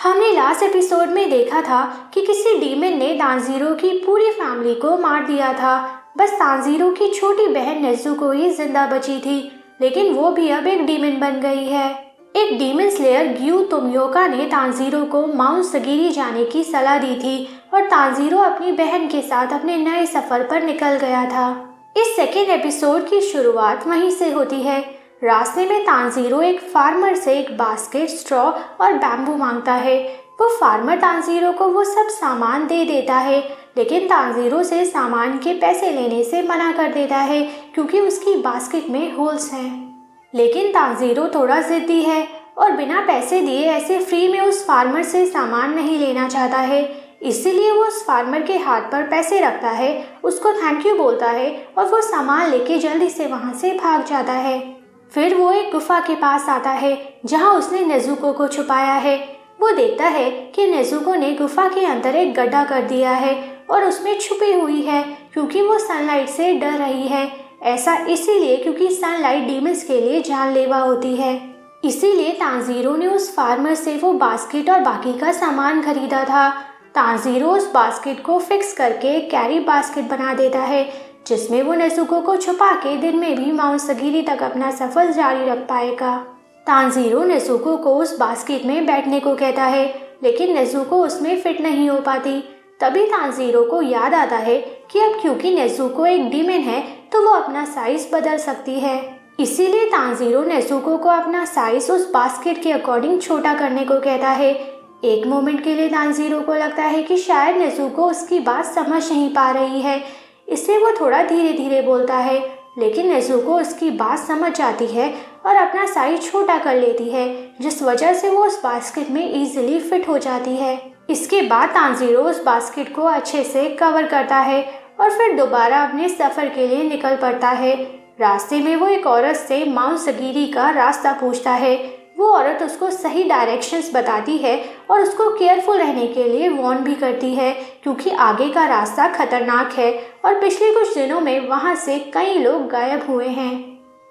हमने last episode में देखा था कि किसी डीमन ने तांजीरो की पूरी फैमिली को मार दिया था। बस तांजीरो की छोटी बहन नेज़ुको ही जिंदा बची थी, लेकिन वो भी अब एक डीमन बन गई है। एक डीमन स्लेयर ग्यू तोमियोका ने तांजीरो को माउंट सगीरी जाने की सलाह दी थी और तांजीरो अपनी बहन के साथ अपने नए सफर पर निकल गया था। इस सेकेंड एपिसोड की शुरुआत वहीं से होती है। रास्ते में तांजीरो एक फार्मर से एक बास्केट, स्ट्रॉ और बैम्बू मांगता है। वो फार्मर तांजीरो को वो सब सामान दे देता है, लेकिन तांजीरो से सामान के पैसे लेने से मना कर देता है क्योंकि उसकी बास्केट में होल्स हैं। लेकिन तांजीरो थोड़ा जिद्दी है और बिना पैसे दिए ऐसे फ्री में उस फार्मर से सामान नहीं लेना चाहता है। इसीलिए वो उस फार्मर के हाथ पर पैसे रखता है, उसको थैंक यू बोलता है और वो सामान लेके जल्दी से वहाँ से भाग जाता है। फिर वो एक गुफा के पास आता है जहाँ उसने नेज़ुको को छुपाया है। वो देखता है कि नेज़ुको ने गुफा के अंदर एक गड्ढा कर दिया है और उसमें छुपी हुई है क्योंकि वो सनलाइट से डर रही है। ऐसा इसीलिए क्योंकि सनलाइट डीमंस के लिए जानलेवा होती है। इसीलिए तांजीरो ने उस फार्मर से वो बास्केट और बाकी का सामान खरीदा था। तांजीरो उस बास्केट को फिक्स करके कैरी बास्केट बना देता है जिसमें वो नेज़ुको को छुपा के दिन में भी माउंट सगीरी तक अपना सफर जारी रख पाएगा। तांजीरो नेज़ुको को उस बास्केट में बैठने को कहता है, लेकिन नेज़ुको उसमें फिट नहीं हो पाती। तभी तांजीरो को याद आता है कि अब क्योंकि नेज़ुको एक डीमन है तो वो अपना साइज बदल सकती है। इसीलिए तांजीरो नेज़ुको को अपना साइज उस बास्केट के अकॉर्डिंग छोटा करने को कहता है। एक मोमेंट के लिए तांजीरो को लगता है कि शायद नेज़ुको उसकी बात समझ नहीं पा रही है, इसलिए वो थोड़ा धीरे धीरे बोलता है, लेकिन नेज़ुको उसकी बात समझ जाती है और अपना साइज छोटा कर लेती है, जिस वजह से वो उस बास्केट में इजीली फिट हो जाती है। इसके बाद तांजीरो उस बास्केट को अच्छे से कवर करता है और फिर दोबारा अपने सफ़र के लिए निकल पड़ता है। रास्ते में वो एक औरत से माउंट सगीरी का रास्ता पूछता है। वो औरत उसको सही डायरेक्शंस बताती है और उसको केयरफुल रहने के लिए वार्न भी करती है क्योंकि आगे का रास्ता खतरनाक है और पिछले कुछ दिनों में वहाँ से कई लोग गायब हुए हैं।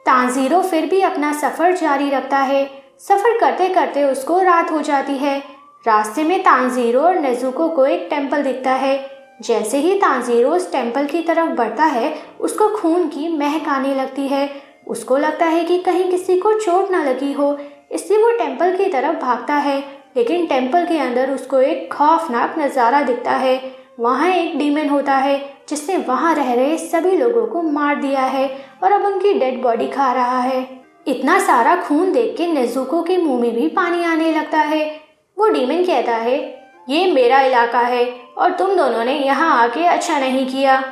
तांजीरो फिर भी अपना सफ़र जारी रखता है। सफ़र करते करते उसको रात हो जाती है। रास्ते में तांजीरो और नेज़ुको को एक टेम्पल दिखता है। जैसे ही तांजीरो उस टेम्पल की तरफ बढ़ता है, उसको खून की महक आने लगती है। उसको लगता है कि कहीं किसी को चोट न लगी हो, इसलिए वो टेम्पल की तरफ भागता है, लेकिन टेम्पल के अंदर उसको एक खौफनाक नज़ारा दिखता है। वहाँ एक डीमन होता है जिसने वहाँ रह रहे सभी लोगों को मार दिया है और अब उनकी डेड बॉडी खा रहा है। इतना सारा खून देख के नेज़ुको के मुंह में भी पानी आने लगता है। वो डीमन कहता है, ये मेरा इलाका है और तुम दोनों ने यहाँ आके अच्छा नहीं किया।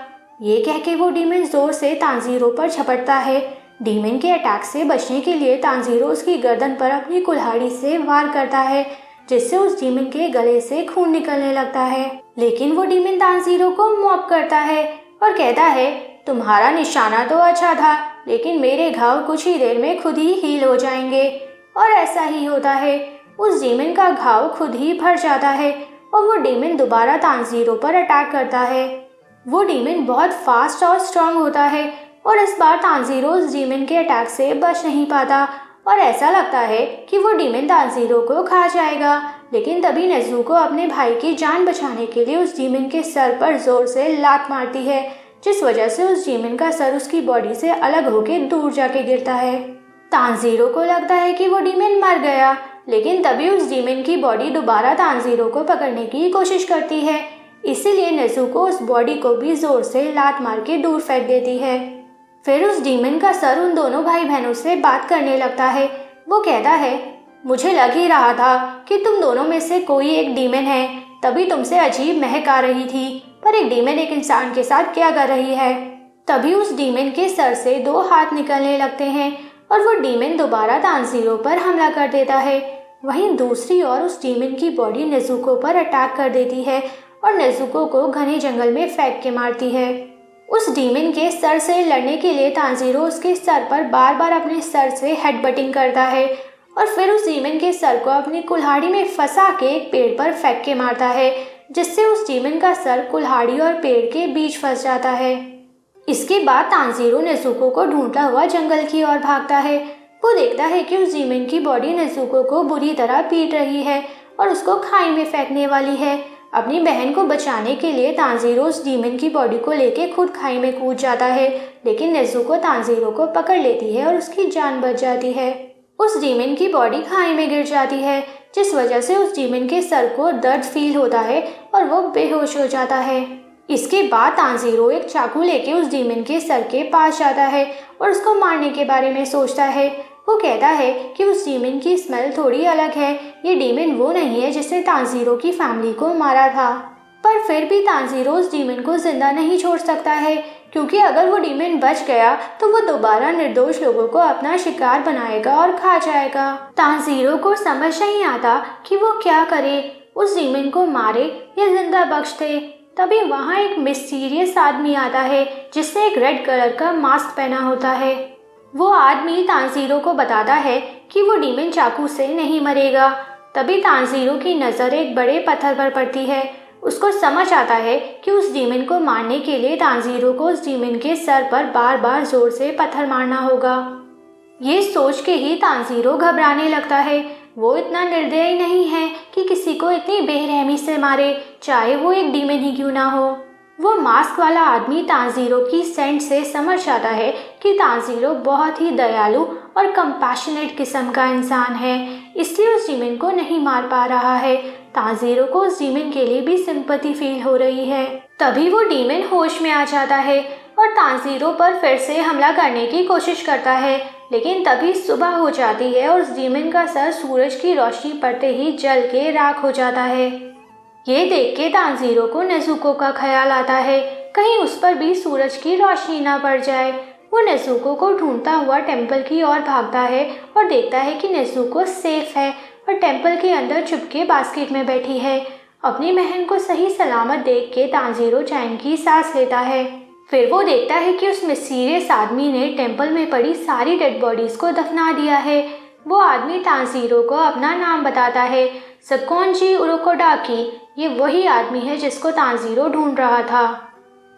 ये कह के वो डीमन जोर से तांजीरो पर झपटता है। डीमन के अटैक से बचने के लिए तांजीरो उसकी गर्दन पर अपनी कुल्हाड़ी से वार करता है, जिससे उस डीमन के गले से खून निकलने लगता है। लेकिन वो डीमन तांजीरो को मॉब करता है और कहता है, तुम्हारा निशाना तो अच्छा था, लेकिन मेरे घाव कुछ ही देर में खुद ही हील हो जाएंगे। और ऐसा ही होता है। उस डीमन का घाव खुद ही भर जाता है और वो डीमन दोबारा तांजीरो पर अटैक करता है। वो डीमन बहुत फास्ट और स्ट्रांग होता है और इस बार तांजीरो उस डीमन के अटैक से बच नहीं पाता और ऐसा लगता है कि वो डीमन तांजीरो को खा जाएगा। लेकिन तभी नेज़ुको अपने भाई की जान बचाने के लिए उस डीमन के सर पर जोर से लात मारती है, जिस वजह से उस डीमन का सर उसकी बॉडी से अलग होकर दूर जाके गिरता है। तांजीरो को लगता है कि वो डीमन मर गया, लेकिन तभी उस डीमन की बॉडी दोबारा तांजीरो को पकड़ने की कोशिश करती है। इसीलिए नेज़ुको उस बॉडी को भी जोर से लात मार के दूर फेंक देती है। फिर उस डीमन का सर उन दोनों भाई बहनों से बात करने लगता है। वो कहता है, मुझे लग ही रहा था कि तुम दोनों में से कोई एक डीमन है, तभी तुमसे अजीब महक आ रही थी, पर एक डीमन एक इंसान के साथ क्या कर रही है। तभी उस डीमन के सर से दो हाथ निकलने लगते हैं और वो डीमन दोबारा तांजीरो पर हमला कर देता है। वहीं दूसरी ओर उस डीमन की बॉडी नेज़ुको पर अटैक कर देती है और नेज़ुको को घने जंगल में फेंक के मारती है। उस डीमन के सर से लड़ने के लिए तांजीरो उसके सर पर बार बार अपने सर से हेडबटिंग करता है और फिर उस डीमन के सर को अपनी कुल्हाड़ी में फंसा के एक पेड़ पर फेंक के मारता है, जिससे उस डीमन का सर कुल्हाड़ी और पेड़ के बीच फंस जाता है। इसके बाद तांजीरो नेज़ुको को ढूंढता हुआ जंगल की ओर भागता है। वो देखता है कि उस डीमन की बॉडी नेज़ुको को बुरी तरह पीट रही है और उसको खाई में फेंकने वाली है। अपनी बहन को बचाने के लिए तांजीरो उस डीमन की बॉडी को लेके खुद खाई में कूद जाता है, लेकिन नेज़ुको तांजीरो को पकड़ लेती है और उसकी जान बच जाती है। उस डीमन की बॉडी खाई में गिर जाती है, जिस वजह से उस डीमन के सर को दर्द फील होता है और वो बेहोश हो जाता है। इसके बाद तांजीरो एक चाकू लेके उस डीमन के सर के पास जाता है और उसको मारने के बारे में सोचता है। वो कहता है कि उस डीमन की स्मेल थोड़ी अलग है, ये डीमन वो नहीं है जिसने तांजीरो की फैमिली को मारा था। पर फिर भी तांजीरो उस डीमन को जिंदा नहीं छोड़ सकता है, क्योंकि अगर वो डीमन बच गया तो वो दोबारा निर्दोष लोगों को अपना शिकार बनाएगा और खा जाएगा। तांजीरो को समझ नहीं आता कि वो क्या करे, उस डीमन को मारे या जिंदा बख्श दे। तभी वहाँ एक मिस्टीरियस आदमी आता है जिसने एक रेड कलर का मास्क पहना होता है। वो आदमी तांजीरो को बताता है कि वो डीमन चाकू से नहीं मरेगा। तभी तांजीरो की नज़र एक बड़े पत्थर पर पड़ती है। उसको समझ आता है कि उस डीमन को मारने के लिए तांजीरो को उस डीमन के सर पर बार बार जोर से पत्थर मारना होगा। ये सोच के ही तांजीरो घबराने लगता है। वो इतना निर्दयी नहीं है कि किसी को इतनी बेरहमी से मारे, चाहे वो एक डीमन ही क्यों ना हो। वो मास्क वाला आदमी तांजीरो की सेंट से समझ जाता है कि तांजीरो बहुत ही दयालु और कंपैशनेट किस्म का इंसान है, इसलिए उस डीमन को नहीं मार पा रहा है। तांजीरो को उस डीमन के लिए भी सिंपैथी फील हो रही है। तभी वो डीमन होश में आ जाता है और तांजीरो पर फिर से हमला करने की कोशिश करता है, लेकिन तभी सुबह हो जाती है और उस डीमन का सर सूरज की रोशनी पड़ते ही जल के राख हो जाता है। ये देख के तांजीरो को नेज़ुको का ख्याल आता है, कहीं उस पर भी सूरज की रोशनी ना पड़ जाए। वो नेज़ुको को ढूंढता हुआ टेम्पल की ओर भागता है और देखता है कि नेज़ुको सेफ है और टेम्पल के अंदर चुपके बास्केट में बैठी है। अपनी बहन को सही सलामत देख के तांजीरो चैन की सांस लेता है। फिर वो देखता है कि उस मिस्टीरियस आदमी ने टेम्पल में पड़ी सारी डेड बॉडीज को दफना दिया है। वो आदमी तांजीरो को अपना नाम बताता है, सकोंजी उरोकोडाकी। ये वही आदमी है जिसको तांजीरो ढूंढ रहा था।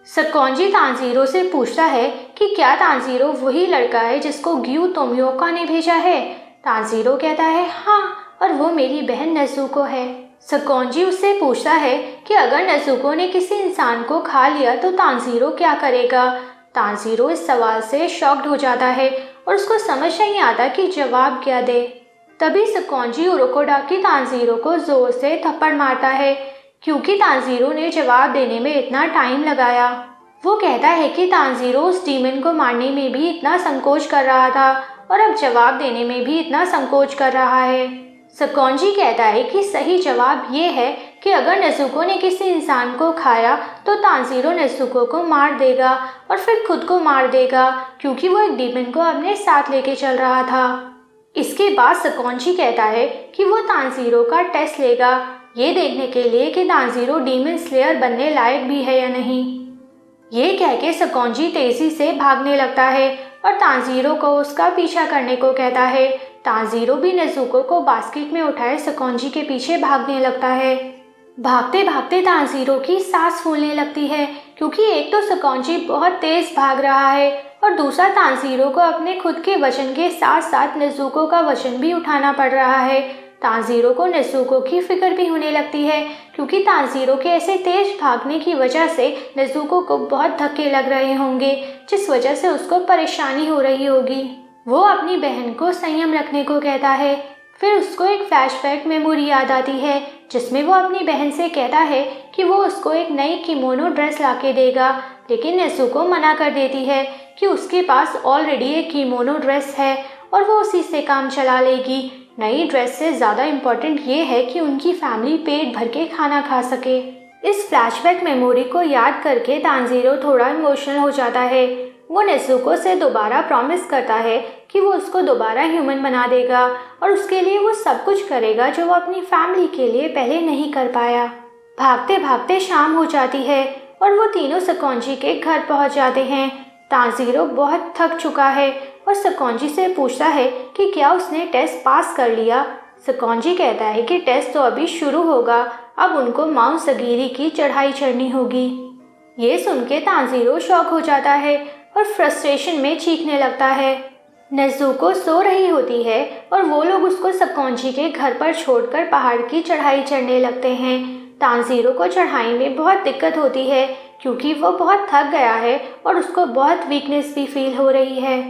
सकोंजी तांजीरो से पूछता है कि क्या तांजीरो वही लड़का है जिसको ग्यू तोमियोका ने भेजा है। तांजीरो कहता है हाँ, और वो मेरी बहन नेज़ुको है। सकोंजी उससे पूछता है कि अगर नेज़ुको ने किसी इंसान को खा लिया तो तांजीरो क्या करेगा। तांजीरो इस सवाल से शॉक्ड हो जाता है और उसको समझ नहीं आता कि जवाब क्या दे। तभी सकोंजी उरोकोडाकी तांजीरो को जोर से थप्पड़ मारता है, क्योंकि तांजीरो ने जवाब देने में इतना टाइम लगाया। वो कहता है कि तांजीरो उस डीमन को मारने में भी इतना संकोच कर रहा था और अब जवाब देने में भी इतना संकोच कर रहा है। सकोंजी कहता है कि सही जवाब ये है कि अगर नेज़ुको ने किसी इंसान को खाया तो तांजीरो नेज़ुको को मार देगा और फिर खुद को मार देगा, क्योंकि वो एक डीमन को अपने साथ लेके चल रहा था। इसके बाद सकोंजी कहता है कि वो तांजीरो का टेस्ट लेगा, ये देखने के लिए कि तांजीरो डीमन स्लेयर बनने लायक भी है या नहीं। ये कह के सकोंजी तेजी से भागने लगता है और तांजीरो को उसका पीछा करने को कहता है। तांजीरो भी नेज़ुको को बास्केट में उठाए सकोंजी के पीछे भागने लगता है। भागते भागते तांजीरो की सांस फूलने लगती है, क्योंकि एक तो सकोंजी बहुत तेज भाग रहा है और दूसरा तांजीरो को अपने खुद के वजन के साथ साथ नेज़ुको का वजन भी उठाना पड़ रहा है। तांजीरो को नेज़ुको की फिक्र भी होने लगती है, क्योंकि तांजीरो के ऐसे तेज भागने की वजह से नेज़ुको को बहुत धक्के लग रहे होंगे, जिस वजह से उसको परेशानी हो रही होगी। वो अपनी बहन को संयम रखने को कहता है। फिर उसको एक फ्लैशबैक मेमोरी याद आती है, जिसमें वो अपनी बहन से कहता है कि वो उसको एक नई किमोनो ड्रेस लाके देगा, लेकिन नेज़ुको मना कर देती है कि उसके पास ऑलरेडी एक किमोनो ड्रेस है और वो उसी से काम चला लेगी। नई ड्रेस से ज़्यादा इम्पोर्टेंट ये है कि उनकी फैमिली पेट भर के खाना खा सके। इस फ्लैशबैक मेमोरी को याद करके तांजीरो थोड़ा इमोशनल हो जाता है। वो नेज़ुको से दोबारा प्रॉमिस करता है कि वो उसको दोबारा ह्यूमन बना देगा और उसके लिए वो सब कुछ करेगा जो वो अपनी फैमिली के लिए पहले नहीं कर पाया। भागते भागते शाम हो जाती है और वो तीनों सकोंजी के घर पहुंच जाते हैं। तांजीरो बहुत थक चुका है और सकोंजी से पूछता है कि क्या उसने टेस्ट पास कर लिया। सकोंजी कहता है कि टेस्ट तो अभी शुरू होगा, अब उनको माउंट सगीरी की चढ़ाई चढ़नी होगी। ये सुन के तांजीरो शॉक हो जाता है और फ्रस्ट्रेशन में चीखने लगता है। नेज़ुको सो रही होती है और वो लोग उसको सकॉन्जी के घर पर छोड़कर पहाड़ की चढ़ाई चढ़ने लगते हैं। तानजीरो को चढ़ाई में बहुत दिक्कत होती है क्योंकि वो बहुत थक गया है और उसको बहुत वीकनेस भी फील हो रही है।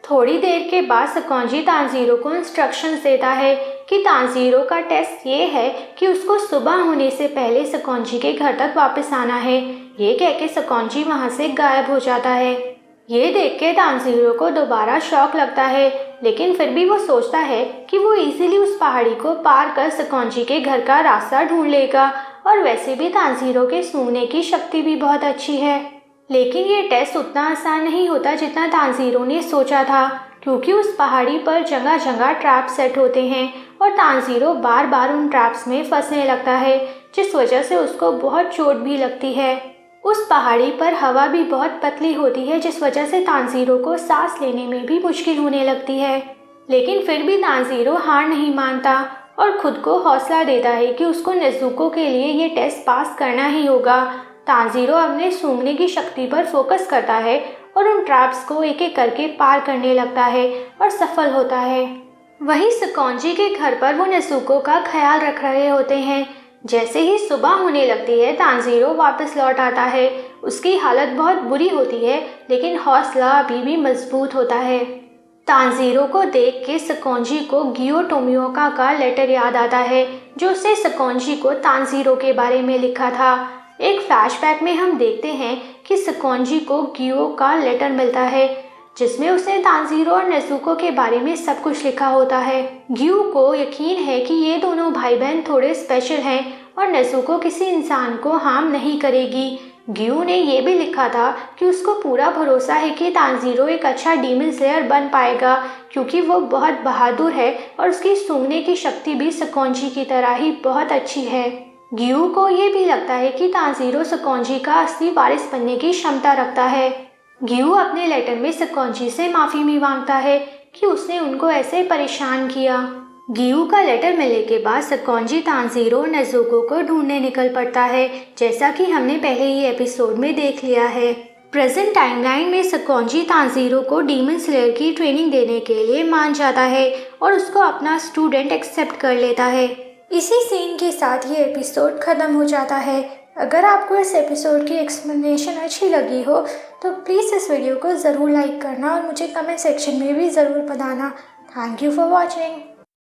थोड़ी देर के बाद सकॉन्जी तानजीरो को इंस्ट्रक्शंस देता है कि तानजीरो का टेस्ट ये है कि उसको सुबह होने से पहले सकॉन्जी के घर तक वापस आना है। ये कह के सकॉन्जी वहाँ से गायब हो जाता है। ये देख के तानजीरो को दोबारा शॉक लगता है, लेकिन फिर भी वो सोचता है कि वो इजीली उस पहाड़ी को पार कर सकॉन्जी के घर का रास्ता ढूंढ लेगा और वैसे भी तानजीरो के सूंघने की शक्ति भी बहुत अच्छी है। लेकिन ये टेस्ट उतना आसान नहीं होता जितना तानजीरो ने सोचा था, क्योंकि उस पहाड़ी पर जगह जगह ट्रैप सेट होते हैं और तानजीरो बार बार उन ट्रैप्स में फंसने लगता है, जिस वजह से उसको बहुत चोट भी लगती है। उस पहाड़ी पर हवा भी बहुत पतली होती है, जिस वजह से तानजीरो को सांस लेने में भी मुश्किल होने लगती है। लेकिन फिर भी तानजीरो हार नहीं मानता और खुद को हौसला देता है कि उसको नेज़ुको के लिए ये टेस्ट पास करना ही होगा। तानजीरो अपने सूंघने की शक्ति पर फोकस करता है और उन ट्रैप्स को एक एक करके पार करने लगता है और सफल होता है। वहीं सकॉन्जी के घर पर वो नेज़ुको का ख्याल रख रहे होते हैं। जैसे ही सुबह होने लगती है तानजीरो वापस लौट आता है। उसकी हालत बहुत बुरी होती है, लेकिन हौसला अभी भी मजबूत होता है। तानजीरो को देख के सकॉन्जी को गियो टोमियोका का लेटर याद आता है, जो उसने सकॉन्जी को तानजीरो के बारे में लिखा था। एक फ्लैशबैक में हम देखते हैं कि सकॉन्जी को गियो का लेटर मिलता है, जिसमें उसने तानजीरो और नेज़ुको के बारे में सब कुछ लिखा होता है। गियो को यकीन है कि ये दोनों भाई बहन थोड़े स्पेशल हैं और नेज़ुको किसी इंसान को हार्म नहीं करेगी। गियो ने ये भी लिखा था कि उसको पूरा भरोसा है कि तानजीरो एक अच्छा डीमन स्लेयर बन पाएगा, क्योंकि वो बहुत बहादुर है और उसकी सूंघने की शक्ति भी सकॉन्जी की तरह ही बहुत अच्छी है। गियो को ये भी लगता है कि तानजीरो सकॉन्जी का असली वारिस बनने की क्षमता रखता है। गियो अपने लेटर में सकॉन्जी से माफ़ी भी मांगता है कि उसने उनको ऐसे परेशान किया। गियो का लेटर मिलने के बाद सकॉन्जी तानजीरो और नेज़ुको को ढूंढने निकल पड़ता है, जैसा कि हमने पहले ही एपिसोड में देख लिया है। प्रेजेंट टाइमलाइन में सकॉन्जी तानजीरो को डीमन स्लेयर की ट्रेनिंग देने के लिए मान जाता है और उसको अपना स्टूडेंट एक्सेप्ट कर लेता है। इसी सीन के साथ ये एपिसोड ख़त्म हो जाता है। अगर आपको इस एपिसोड की एक्सप्लेनेशन अच्छी लगी हो तो प्लीज़ इस वीडियो को ज़रूर लाइक करना और मुझे कमेंट सेक्शन में भी ज़रूर बताना। Thank you for watching.